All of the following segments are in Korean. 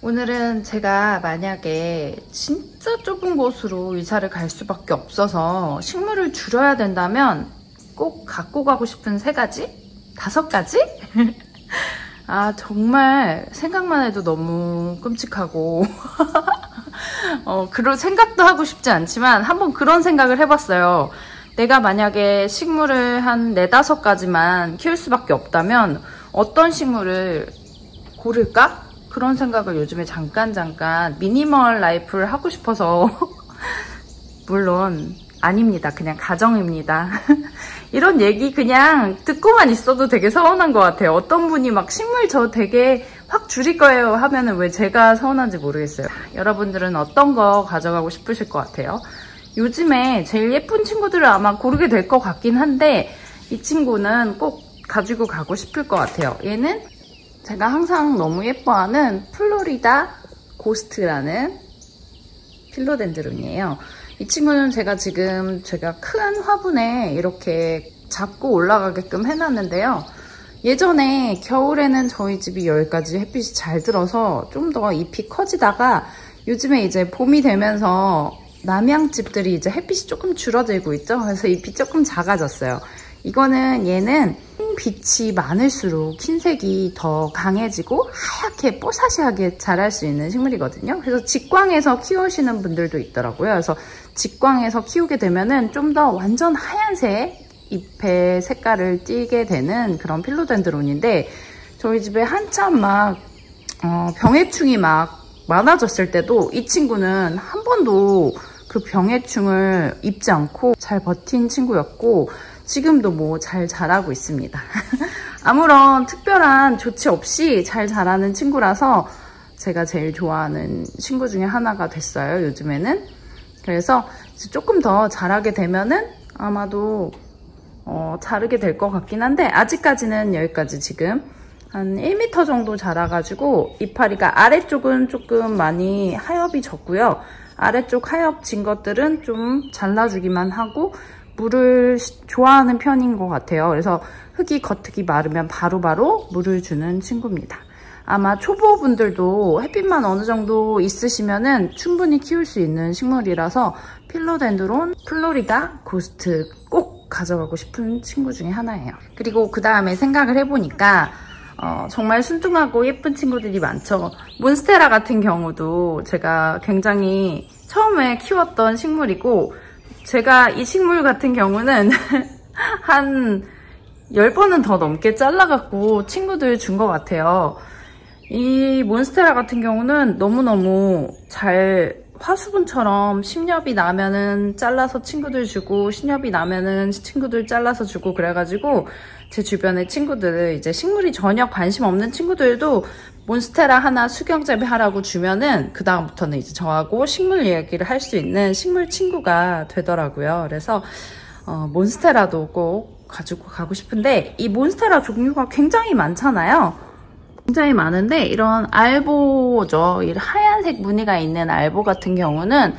오늘은 제가 만약에 진짜 좁은 곳으로 이사를 갈 수밖에 없어서 식물을 줄여야 된다면 꼭 갖고 가고 싶은 3가지? 5가지? 아, 정말 생각만 해도 너무 끔찍하고 그런 생각도 하고 싶지 않지만 한번 그런 생각을 해봤어요. 내가 만약에 식물을 한 4, 5가지만 키울 수밖에 없다면 어떤 식물을 고를까? 그런 생각을 요즘에 잠깐 미니멀 라이프를 하고 싶어서 물론 아닙니다. 그냥 가정입니다. 이런 얘기 그냥 듣고만 있어도 되게 서운한 것 같아요. 어떤 분이 막 식물 저 되게 확 줄일 거예요 하면은 왜 제가 서운한지 모르겠어요. 여러분들은 어떤 거 가져가고 싶으실 것 같아요? 요즘에 제일 예쁜 친구들을 아마 고르게 될 것 같긴 한데 이 친구는 꼭 가지고 가고 싶을 것 같아요. 얘는 제가 항상 너무 예뻐하는 플로리다 고스트라는 필로덴드론이에요. 이 친구는 제가 큰 화분에 이렇게 잡고 올라가게끔 해놨는데요. 예전에 겨울에는 저희 집이 여기까지 햇빛이 잘 들어서 좀 더 잎이 커지다가 요즘에 이제 봄이 되면서 남양집들이 이제 햇빛이 조금 줄어들고 있죠. 그래서 잎이 조금 작아졌어요. 얘는 빛이 많을수록 흰색이 더 강해지고 하얗게 뽀사시하게 자랄 수 있는 식물이거든요. 그래서 직광에서 키우시는 분들도 있더라고요. 그래서 직광에서 키우게 되면은 좀 더 완전 하얀색 잎의 색깔을 띠게 되는 그런 필로덴드론인데 저희 집에 한참 병해충이 많아졌을 때도 이 친구는 한 번도 그 병해충을 입지 않고 잘 버틴 친구였고 지금도 잘 자라고 있습니다. 아무런 특별한 조치 없이 잘 자라는 친구라서 제가 제일 좋아하는 친구 중에 하나가 됐어요, 요즘에는. 그래서 조금 더 자라게 되면은 아마도 자르게 될 것 같긴 한데 아직까지는 여기까지 지금 한 1m 정도 자라가지고 이파리가 아래쪽은 조금 많이 하엽이 졌고요. 아래쪽 하엽진 것들은 좀 잘라주기만 하고 물을 좋아하는 편인 것 같아요. 그래서 흙이 겉흙이 마르면 바로바로 물을 주는 친구입니다. 아마 초보분들도 햇빛만 어느 정도 있으시면은 충분히 키울 수 있는 식물이라서 필로덴드론 플로리다 고스트 꼭 가져가고 싶은 친구 중에 하나예요. 그리고 그 다음에 생각을 해보니까 정말 순둥하고 예쁜 친구들이 많죠. 몬스테라 같은 경우도 제가 굉장히 처음에 키웠던 식물이고 제가 이 식물 같은 경우는 한 10번은 더 넘게 잘라갖고 친구들 준 것 같아요. 이 몬스테라 같은 경우는 너무너무 잘 화수분처럼 심엽이 나면은 잘라서 친구들 주고 심엽이 나면은 친구들 잘라서 주고 그래가지고 제 주변의 친구들 이제 식물이 전혀 관심 없는 친구들도 몬스테라 하나 수경재배 하라고 주면은 그 다음부터는 이제 저하고 식물 이야기를 할 수 있는 식물 친구가 되더라고요. 그래서 몬스테라도 꼭 가지고 가고 싶은데 이 몬스테라 종류가 굉장히 많잖아요. 굉장히 많은데 이런 알보죠. 이 하얀색 무늬가 있는 알보 같은 경우는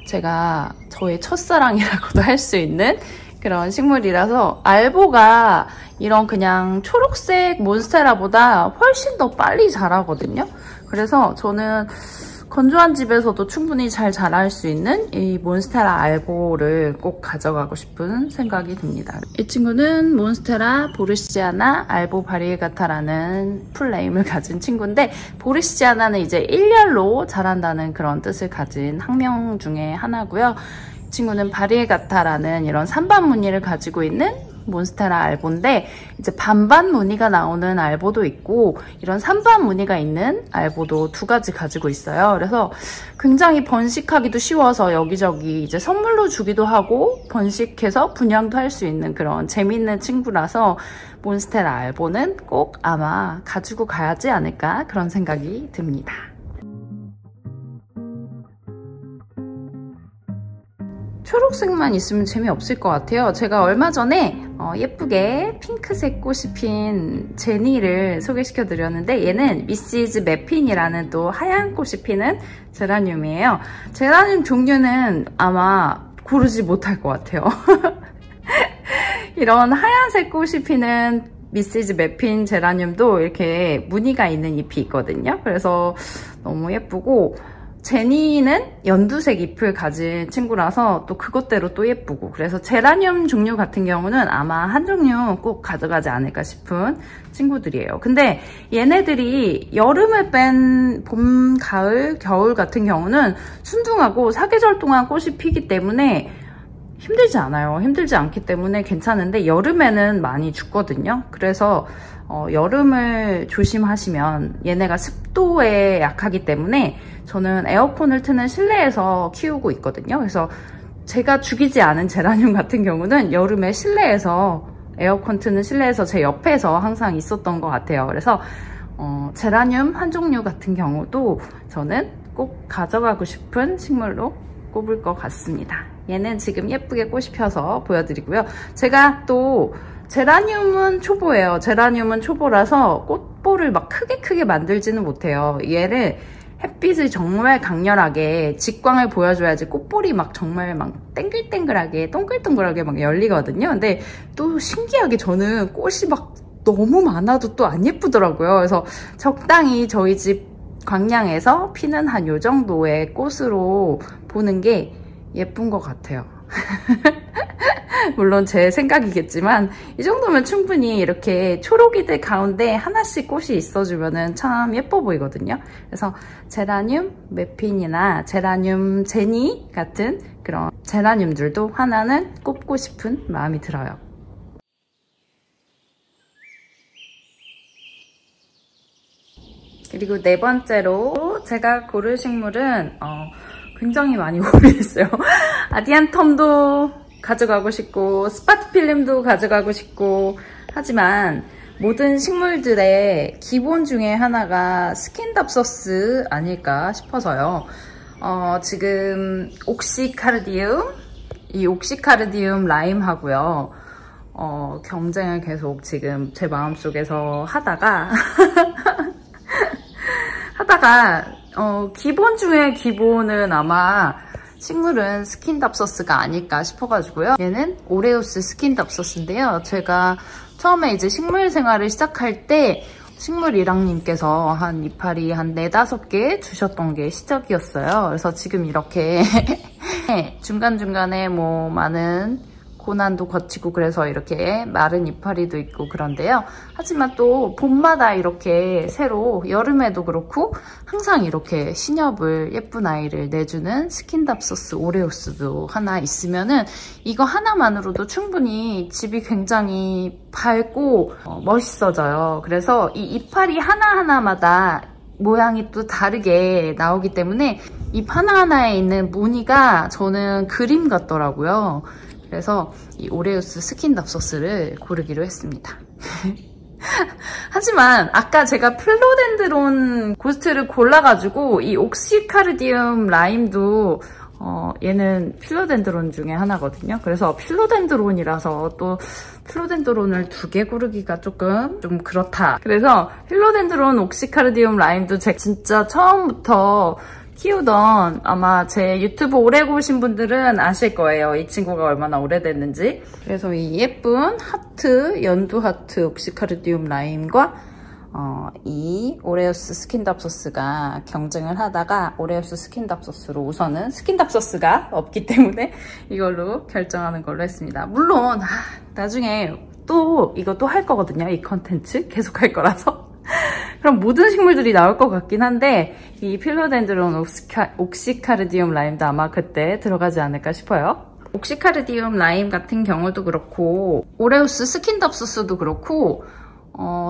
제가 저의 첫사랑이라고도 할 수 있는 그런 식물이라서 알보가 이런 그냥 초록색 몬스테라보다 훨씬 더 빨리 자라거든요. 그래서 저는 건조한 집에서도 충분히 잘 자랄 수 있는 이 몬스테라 알보를 꼭 가져가고 싶은 생각이 듭니다. 이 친구는 몬스테라 보르시아나 알보 바리에가타라는 풀네임을 가진 친구인데 보르시아나는 이제 일렬로 자란다는 그런 뜻을 가진 학명 중에 하나고요. 이 친구는 바리에가타라는 이런 산반 무늬를 가지고 있는 몬스테라 알보인데 이제 반반 무늬가 나오는 알보도 있고 이런 산반 무늬가 있는 알보도 2가지 가지고 있어요. 그래서 굉장히 번식하기도 쉬워서 여기저기 이제 선물로 주기도 하고 번식해서 분양도 할 수 있는 그런 재밌는 친구라서 몬스테라 알보는 꼭 아마 가지고 가야지 않을까 그런 생각이 듭니다. 초록색만 있으면 재미없을 것 같아요. 제가 얼마 전에 예쁘게 핑크색 꽃이 핀 제니를 소개시켜 드렸는데 얘는 미시즈 매핀이라는 또 하얀 꽃이 피는 제라늄이에요. 제라늄 종류는 아마 고르지 못할 것 같아요. 이런 하얀색 꽃이 피는 미시즈 매핀 제라늄도 이렇게 무늬가 있는 잎이 있거든요. 그래서 너무 예쁘고, 제니는 연두색 잎을 가진 친구라서 또 그것대로 또 예쁘고, 그래서 제라늄 종류 같은 경우는 아마 한 종류 꼭 가져가지 않을까 싶은 친구들이에요. 근데 얘네들이 여름에 뺀 봄, 가을, 겨울 같은 경우는 순둥하고 사계절 동안 꽃이 피기 때문에 힘들지 않아요. 힘들지 않기 때문에 괜찮은데 여름에는 많이 죽거든요. 그래서 여름을 조심하시면, 얘네가 습도에 약하기 때문에 저는 에어컨을 트는 실내에서 키우고 있거든요. 그래서 제가 죽이지 않은 제라늄 같은 경우는 여름에 실내에서, 에어컨 트는 실내에서 제 옆에서 항상 있었던 것 같아요. 그래서 제라늄 한 종류 같은 경우도 저는 꼭 가져가고 싶은 식물로 꼽을 것 같습니다. 얘는 지금 예쁘게 꽃이 펴서 보여드리고요. 제가 또 제라늄은 초보예요. 제라늄은 초보라서 꽃볼을 막 크게 만들지는 못해요. 얘를 햇빛을 정말 강렬하게 직광을 보여줘야지 꽃볼이 막 정말 막 땡글땡글하게 동글동글하게 막 열리거든요. 근데 또 신기하게 저는 꽃이 막 너무 많아도 또 안 예쁘더라고요. 그래서 적당히 저희 집 광양에서 피는 한 요 정도의 꽃으로 보는 게 예쁜 것 같아요. 물론 제 생각이겠지만 이 정도면 충분히 이렇게 초록이들 가운데 하나씩 꽃이 있어주면 참 예뻐 보이거든요. 그래서 제라늄 매핀이나 제라늄 제니 같은 그런 제라늄들도 하나는 꼽고 싶은 마음이 들어요. 그리고 네 번째로 제가 고를 식물은 굉장히 많이 고민했어요. 아디안텀도 가져가고 싶고 스파티필름도 가져가고 싶고, 하지만 모든 식물들의 기본 중에 하나가 스킨답서스 아닐까 싶어서요. 지금 옥시카르디움, 이 옥시카르디움 라임하고요. 경쟁을 계속 지금 제 마음속에서 하다가 기본 중에 기본은 아마 식물은 스킨답서스가 아닐까 싶어가지고요. 얘는 오레우스 스킨답서스인데요. 제가 처음에 이제 식물 생활을 시작할 때 식물 일왕님께서 한 이파리 한 4-5개 주셨던 게 시작이었어요. 그래서 지금 이렇게 중간중간에 뭐 많은 고난도 거치고 그래서 이렇게 마른 이파리도 있고 그런데요. 하지만 또 봄마다 이렇게 새로, 여름에도 그렇고 항상 이렇게 신엽을, 예쁜 아이를 내주는 스킨답서스 오레우스도 하나 있으면은 이거 하나만으로도 충분히 집이 굉장히 밝고 멋있어져요. 그래서 이 이파리 하나하나마다 모양이 또 다르게 나오기 때문에 잎 하나하나에 있는 무늬가 저는 그림 같더라고요. 그래서 이 오레우스 스킨답서스를 고르기로 했습니다. 하지만 아까 제가 필로덴드론 고스트를 골라가지고 이 옥시카르디움 라임도 얘는 필로덴드론 중에 하나거든요. 그래서 필로덴드론이라서 또 필로덴드론을 2개 고르기가 좀 그렇다. 그래서 필로덴드론 옥시카르디움 라임도 제가 진짜 처음부터 키우던, 아마 제 유튜브 오래 보신 분들은 아실 거예요. 이 친구가 얼마나 오래됐는지. 그래서 이 예쁜 하트, 연두 하트 옥시카르디움 라임과 이 오레우스 스킨답서스가 경쟁을 하다가 오레우스 스킨답서스로, 우선은 스킨답서스가 없기 때문에 이걸로 결정하는 걸로 했습니다. 물론 나중에 또 이것도 할 거거든요. 이 컨텐츠 계속 할 거라서. 그럼 모든 식물들이 나올 것 같긴 한데 이 필로덴드론 옥시카르디움 라임도 아마 그때 들어가지 않을까 싶어요. 옥시카르디움 라임 같은 경우도 그렇고 오레우스 스킨답서스도 그렇고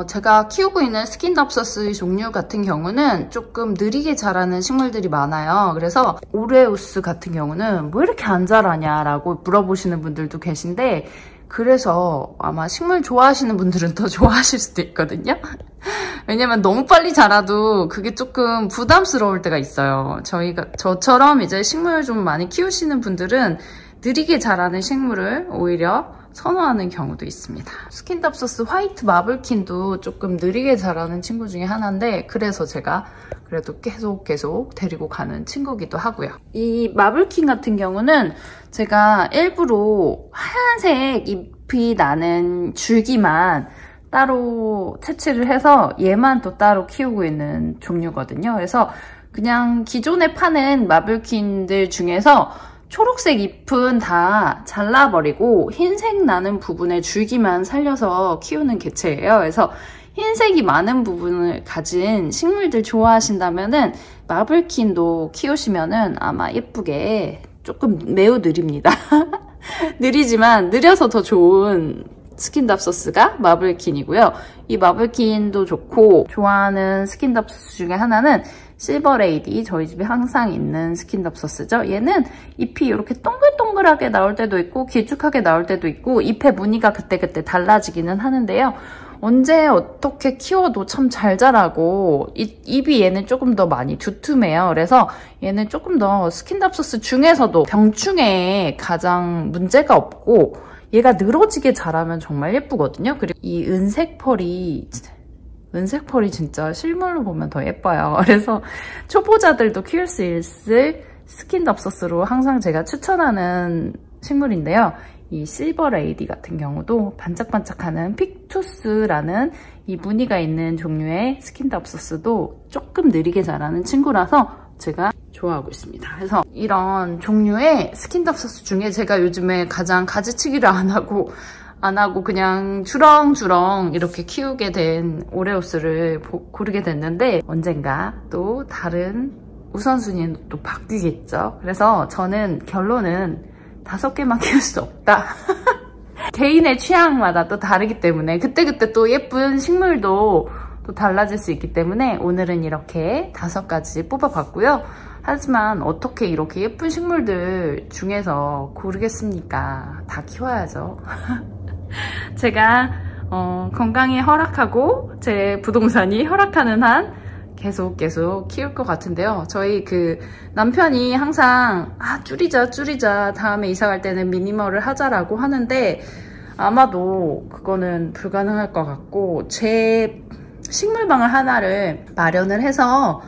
제가 키우고 있는 스킨답서스 종류 같은 경우는 조금 느리게 자라는 식물들이 많아요. 그래서 오레우스 같은 경우는 뭐 이렇게 안 자라냐라고 물어보시는 분들도 계신데, 그래서 아마 식물 좋아하시는 분들은 더 좋아하실 수도 있거든요. 왜냐면 너무 빨리 자라도 그게 조금 부담스러울 때가 있어요. 저처럼 이제 식물 좀 많이 키우시는 분들은 느리게 자라는 식물을 오히려 선호하는 경우도 있습니다. 스킨답서스 화이트 마블킨도 조금 느리게 자라는 친구 중에 하나인데, 그래서 제가 그래도 계속 데리고 가는 친구기도 하고요. 이 마블킨 같은 경우는 제가 일부러 하얀색 잎이 나는 줄기만 따로 채취를 해서 얘만 또 따로 키우고 있는 종류거든요. 그래서 그냥 기존에 파는 마블킨들 중에서 초록색 잎은 다 잘라버리고 흰색 나는 부분의 줄기만 살려서 키우는 개체예요. 그래서 흰색이 많은 부분을 가진 식물들 좋아하신다면은 마블킨도 키우시면은 아마 예쁘게, 조금 매우 느립니다. 느리지만 느려서 더 좋은 스킨답소스가 마블킨이고요. 이 마블킨도 좋고, 좋아하는 스킨답소스 중에 하나는 실버레이디, 저희 집에 항상 있는 스킨답소스죠. 얘는 잎이 이렇게 동글동글하게 나올 때도 있고 길쭉하게 나올 때도 있고 잎의 무늬가 그때그때 달라지기는 하는데요. 언제 어떻게 키워도 참 잘 자라고, 잎이 얘는 조금 더 많이 두툼해요. 그래서 얘는 조금 더 스킨답소스 중에서도 병충해에 가장 문제가 없고, 얘가 늘어지게 자라면 정말 예쁘거든요. 그리고 이 은색 펄이 진짜 실물로 보면 더 예뻐요. 그래서 초보자들도 키울 수 있을 스킨답소스로 항상 제가 추천하는 식물인데요. 이 실버레이디 같은 경우도 반짝반짝하는 픽투스라는 이 무늬가 있는 종류의 스킨답소스도 조금 느리게 자라는 친구라서 제가 좋아하고 있습니다. 그래서 이런 종류의 스킨답소스 중에 제가 요즘에 가장 가지치기를 안 하고 그냥 주렁주렁 이렇게 키우게 된 오레오스를 고르게 됐는데, 언젠가 또 다른 우선순위는 또 바뀌겠죠. 그래서 저는 결론은 5개만 키울 수 없다. 개인의 취향마다 또 다르기 때문에 그때그때 또 예쁜 식물도 또 달라질 수 있기 때문에 오늘은 이렇게 5가지 뽑아봤고요. 하지만 어떻게 이렇게 예쁜 식물들 중에서 고르겠습니까? 다 키워야죠. 제가 건강이 허락하고 제 부동산이 허락하는 한 계속 키울 것 같은데요. 저희 남편이 항상 줄이자 다음에 이사 갈 때는 미니멀을 하자라고 하는데, 아마도 그거는 불가능할 것 같고, 제 식물방을 하나를 마련을 해서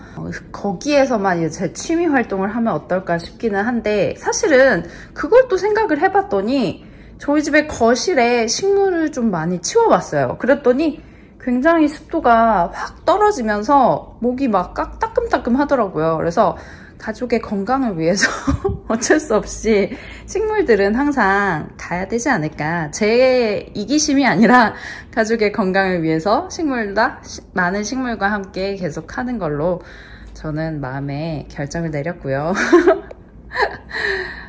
거기에서만 이제 제 취미 활동을 하면 어떨까 싶기는 한데, 사실은 그걸 또 생각을 해봤더니 저희 집에 거실에 식물을 좀 많이 치워봤어요. 그랬더니 굉장히 습도가 확 떨어지면서 목이 막 따끔따끔 하더라고요. 그래서 가족의 건강을 위해서 어쩔 수 없이 식물들은 항상 가야 되지 않을까. 제 이기심이 아니라 가족의 건강을 위해서 많은 식물과 함께 계속 하는 걸로 저는 마음에 결정을 내렸고요.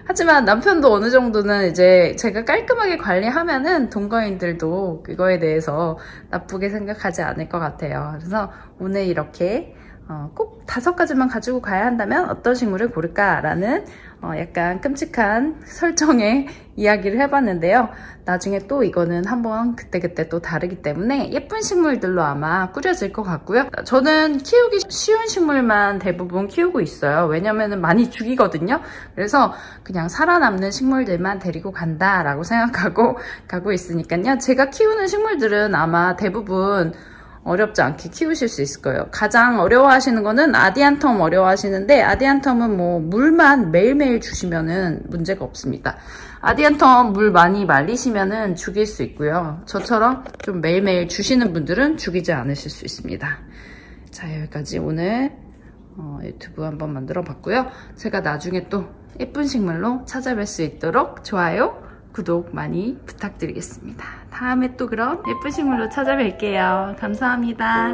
하지만 남편도 어느 정도는 이제 제가 깔끔하게 관리하면은 동거인들도 그거에 대해서 나쁘게 생각하지 않을 것 같아요. 그래서 오늘 이렇게 꼭 5가지만 가지고 가야 한다면 어떤 식물을 고를까라는 약간 끔찍한 설정의 이야기를 해봤는데요. 나중에 또 이거는 한번 그때그때 또 다르기 때문에 예쁜 식물들로 아마 꾸려질 것 같고요. 저는 키우기 쉬운 식물만 대부분 키우고 있어요. 왜냐면은 많이 죽이거든요. 그래서 그냥 살아남는 식물들만 데리고 간다라고 생각하고 가고 있으니까요. 제가 키우는 식물들은 아마 대부분 어렵지 않게 키우실 수 있을 거예요. 가장 어려워하시는 거는 아디안텀 어려워하시는데, 아디안텀은 뭐 물만 매일매일 주시면은 문제가 없습니다. 아디안텀 물 많이 말리시면은 죽일 수 있고요. 저처럼 좀 매일매일 주시는 분들은 죽이지 않으실 수 있습니다. 자, 여기까지 오늘 유튜브 한번 만들어 봤고요. 제가 나중에 또 예쁜 식물로 찾아뵐 수 있도록 좋아요, 구독 많이 부탁드리겠습니다. 다음에 또 그런 예쁜 식물로 찾아뵐게요. 감사합니다.